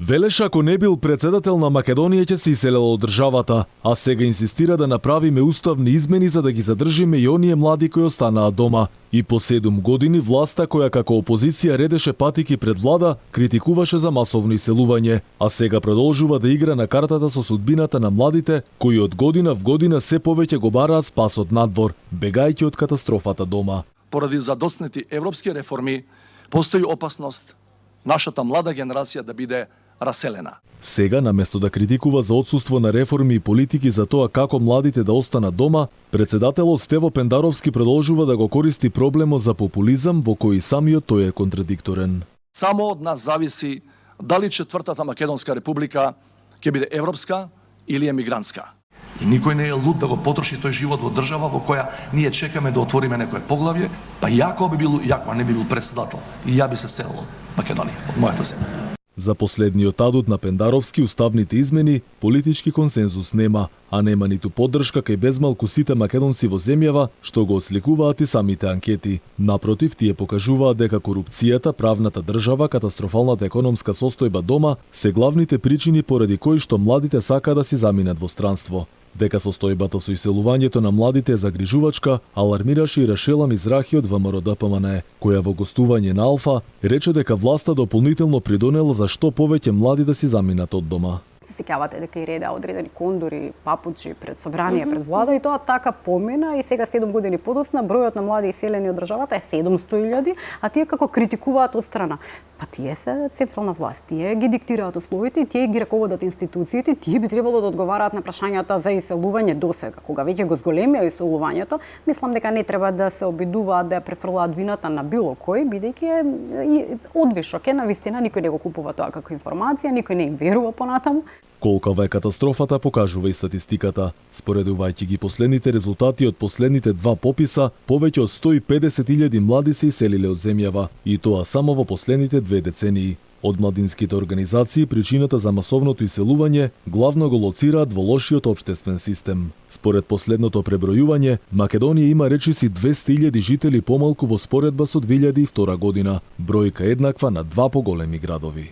Велеш ако не бил председател на Македонија ќе се иселел од државата, а сега инсистира да направиме уставни измени за да ги задржиме и оние млади кои останаа дома. И по 7 години власта која како опозиција редеше патики пред влада, критикуваше за масовно иселување, а сега продолжува да игра на картата со судбината на младите кои од година в година се повеќе го бараат спас од надвор, бегајќи од катастрофата дома. Поради задоцнети европски реформи, постои опасност нашата млада генерација да биде раселена. Сега, наместо да критикува за отсуство на реформи и политики за тоа како младите да останат дома, председателот Стево Пендаровски продолжува да го користи проблемот за популизам во кој самиот тој е контрадикторен. Само од нас зависи дали четвртата Македонска република ќе биде европска или емигрантска. И никој не е луд да го потроши тој живот во држава во која ние чекаме да отвориме некое поглавје, па јако не би бил председател, и ја би се селил од Македонија, од мојата земја. За последниот адут на Пендаровски уставните измени политички консензус нема, а нема ниту поддршка кај безмалку сите македонци во земјава, што го отсликуваат и самите анкети. Напротив, тие покажуваат дека корупцијата, правната држава, катастрофалната економска состојба дома се главните причини поради кои што младите сакаат да си заминат во странство. Дека состојбата со иселувањето на младите е загрижувачка, алармираше и Рашела Мизрахи од ВМРО-ДПМНЕ, која во гостување на Алфа рече дека власта дополнително придонела за што повеќе млади да си заминат од дома. Се сеќавате дека и реда одредени кондори, папучи пред собрание, пред влада, и тоа така помина, и сега 7 години подоцна бројот на млади иселени од државата е 700.000, а тие како критикуваат од страна. Па тие се централна власт, тие ги диктираат условите и тие ги раководат институциите, тие би требало да одговараат на прашањата за иселување досега. Кога веќе го зголемија иселувањето, мислам дека не треба да се обидуваат да ја префрлаат вината на било кој, бидејќи е одвишок е, навистина никој не го купува тоа како информација, никој не им верува понатаму. Колкава е катастрофата покажува и статистиката. Споредувајќи ги последните резултати од последните 2 пописа, повеќе од 150.000 млади се иселиле од земјава, и тоа само во последните 2 децении. Од младинските организации причината за масовното иселување главно го лоцираат во лошиот општествен систем. Според последното пребројување, Македонија има речиси 200.000 жители помалку во споредба со 2002 година, бројка еднаква на 2 поголеми градови.